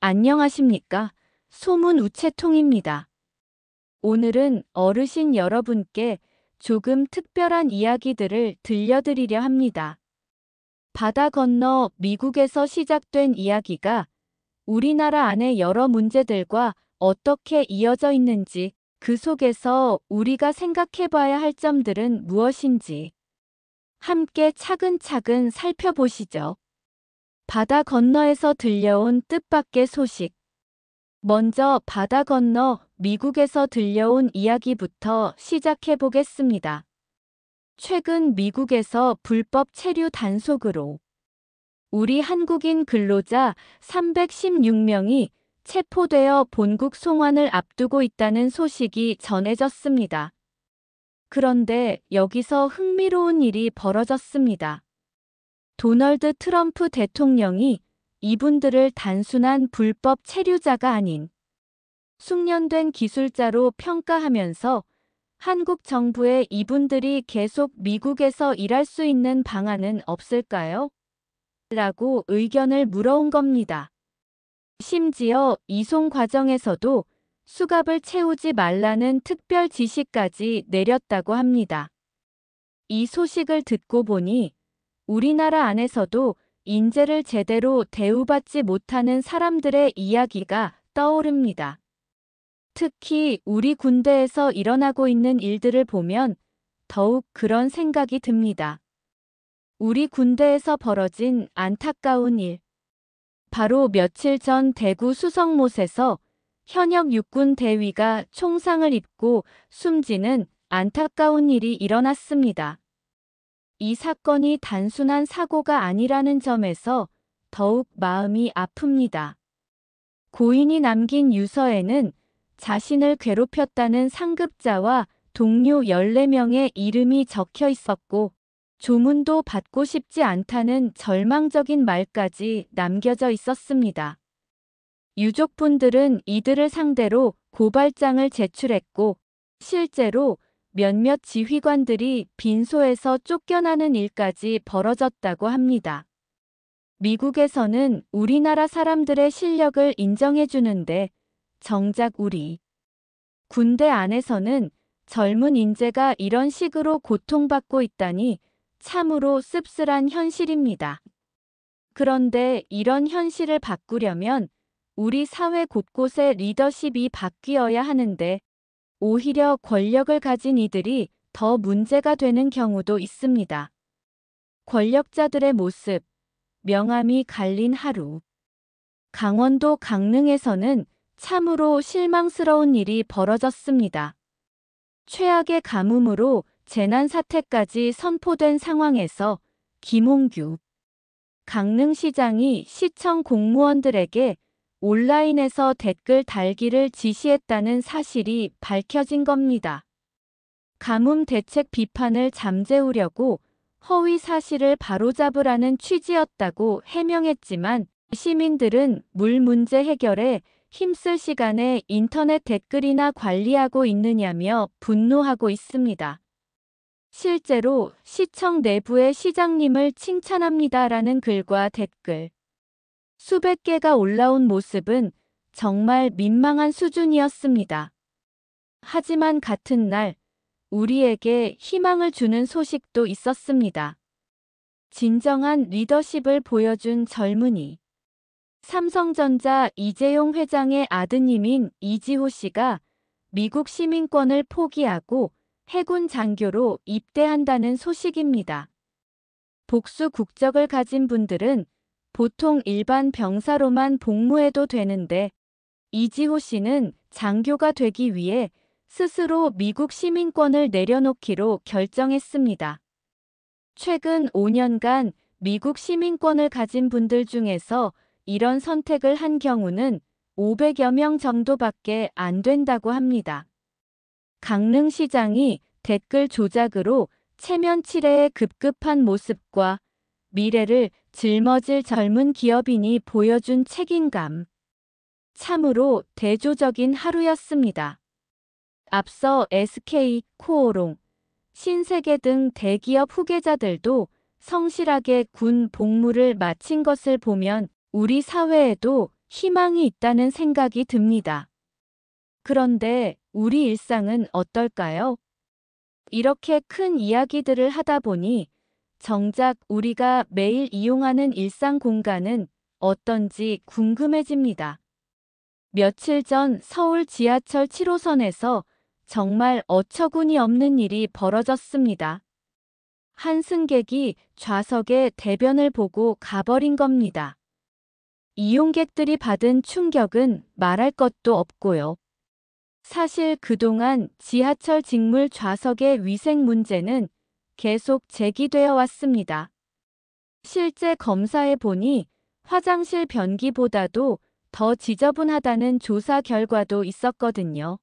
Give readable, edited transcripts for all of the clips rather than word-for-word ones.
안녕하십니까? 소문우체통입니다. 오늘은 어르신 여러분께 조금 특별한 이야기들을 들려드리려 합니다. 바다 건너 미국에서 시작된 이야기가 우리나라 안의 여러 문제들과 어떻게 이어져 있는지, 그 속에서 우리가 생각해 봐야 할 점들은 무엇인지 함께 차근차근 살펴보시죠. 바다 건너에서 들려온 뜻밖의 소식. 먼저 바다 건너 미국에서 들려온 이야기부터 시작해 보겠습니다. 최근 미국에서 불법 체류 단속으로 우리 한국인 근로자 316명이 체포되어 본국 송환을 앞두고 있다는 소식이 전해졌습니다. 그런데 여기서 흥미로운 일이 벌어졌습니다. 도널드 트럼프 대통령이 이분들을 단순한 불법 체류자가 아닌 숙련된 기술자로 평가하면서 한국 정부에 이분들이 계속 미국에서 일할 수 있는 방안은 없을까요? 라고 의견을 물어온 겁니다. 심지어 이송 과정에서도 수갑을 채우지 말라는 특별 지시까지 내렸다고 합니다. 이 소식을 듣고 보니 우리나라 안에서도 인재를 제대로 대우받지 못하는 사람들의 이야기가 떠오릅니다. 특히 우리 군대에서 일어나고 있는 일들을 보면 더욱 그런 생각이 듭니다. 우리 군대에서 벌어진 안타까운 일. 바로 며칠 전 대구 수성못에서 현역 육군 대위가 총상을 입고 숨지는 안타까운 일이 일어났습니다. 이 사건이 단순한 사고가 아니라는 점에서 더욱 마음이 아픕니다. 고인이 남긴 유서에는 자신을 괴롭혔다는 상급자와 동료 14명의 이름이 적혀 있었고, 조문도 받고 싶지 않다는 절망적인 말까지 남겨져 있었습니다. 유족분들은 이들을 상대로 고발장을 제출했고, 실제로 몇몇 지휘관들이 빈소에서 쫓겨나는 일까지 벌어졌다고 합니다. 미국에서는 우리나라 사람들의 실력을 인정해주는데 정작 우리 군대 안에서는 젊은 인재가 이런 식으로 고통받고 있다니 참으로 씁쓸한 현실입니다. 그런데 이런 현실을 바꾸려면 우리 사회 곳곳의 리더십이 바뀌어야 하는데 오히려 권력을 가진 이들이 더 문제가 되는 경우도 있습니다. 권력자들의 모습, 명암이 갈린 하루. 강원도 강릉에서는 참으로 실망스러운 일이 벌어졌습니다. 최악의 가뭄으로 재난사태까지 선포된 상황에서 김홍규 강릉시장이 시청 공무원들에게 온라인에서 댓글 달기를 지시했다는 사실이 밝혀진 겁니다. 가뭄 대책 비판을 잠재우려고 허위 사실을 바로잡으라는 취지였다고 해명했지만 시민들은 물 문제 해결에 힘쓸 시간에 인터넷 댓글이나 관리하고 있느냐며 분노하고 있습니다. 실제로 시청 내부의 시장님을 칭찬합니다라는 글과 댓글 수백 개가 올라온 모습은 정말 민망한 수준이었습니다. 하지만 같은 날 우리에게 희망을 주는 소식도 있었습니다. 진정한 리더십을 보여준 젊은이. 삼성전자 이재용 회장의 아드님인 이지호 씨가 미국 시민권을 포기하고 해군 장교로 입대한다는 소식입니다. 복수 국적을 가진 분들은 보통 일반 병사로만 복무해도 되는데 이지호 씨는 장교가 되기 위해 스스로 미국 시민권을 내려놓기로 결정했습니다. 최근 5년간 미국 시민권을 가진 분들 중에서 이런 선택을 한 경우는 500여 명 정도밖에 안 된다고 합니다. 강릉시장이 댓글 조작으로 체면 치레에 급급한 모습과 미래를 짊어질 젊은 기업인이 보여준 책임감. 참으로 대조적인 하루였습니다. 앞서 SK, 코오롱, 신세계 등 대기업 후계자들도 성실하게 군 복무를 마친 것을 보면 우리 사회에도 희망이 있다는 생각이 듭니다. 그런데 우리 일상은 어떨까요? 이렇게 큰 이야기들을 하다 보니 정작 우리가 매일 이용하는 일상 공간은 어떤지 궁금해집니다. 며칠 전 서울 지하철 7호선에서 정말 어처구니 없는 일이 벌어졌습니다. 한 승객이 좌석에 대변을 보고 가버린 겁니다. 이용객들이 받은 충격은 말할 것도 없고요. 사실 그동안 지하철 직물 좌석의 위생 문제는 계속 제기되어 왔습니다. 실제 검사해 보니 화장실 변기보다도 더 지저분하다는 조사 결과도 있었거든요.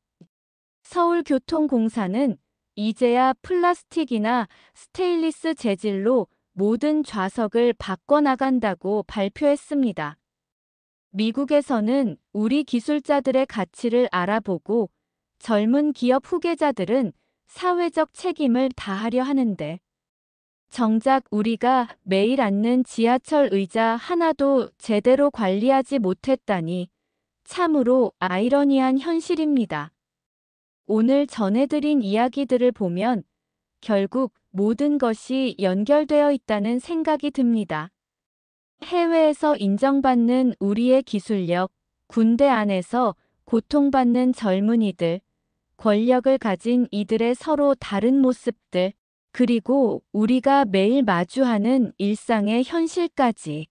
서울교통공사는 이제야 플라스틱이나 스테인리스 재질로 모든 좌석을 바꿔나간다고 발표했습니다. 미국에서는 우리 기술자들의 가치를 알아보고 젊은 기업 후계자들은 사회적 책임을 다하려 하는데 정작 우리가 매일 앉는 지하철 의자 하나도 제대로 관리하지 못했다니 참으로 아이러니한 현실입니다. 오늘 전해드린 이야기들을 보면 결국 모든 것이 연결되어 있다는 생각이 듭니다. 해외에서 인정받는 우리의 기술력, 군대 안에서 고통받는 젊은이들, 권력을 가진 이들의 서로 다른 모습들, 그리고 우리가 매일 마주하는 일상의 현실까지.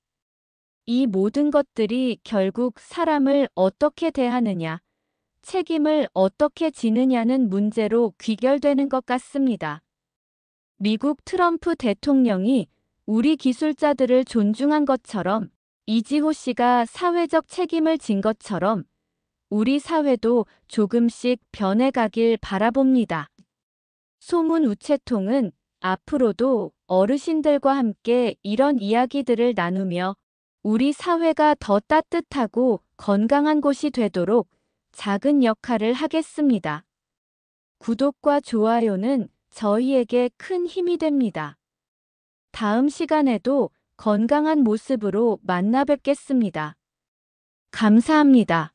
이 모든 것들이 결국 사람을 어떻게 대하느냐, 책임을 어떻게 지느냐는 문제로 귀결되는 것 같습니다. 미국 트럼프 대통령이 우리 기술자들을 존중한 것처럼 이지호 씨가 사회적 책임을 진 것처럼 우리 사회도 조금씩 변해가길 바라봅니다. 소문 우체통은 앞으로도 어르신들과 함께 이런 이야기들을 나누며 우리 사회가 더 따뜻하고 건강한 곳이 되도록 작은 역할을 하겠습니다. 구독과 좋아요는 저희에게 큰 힘이 됩니다. 다음 시간에도 건강한 모습으로 만나 뵙겠습니다. 감사합니다.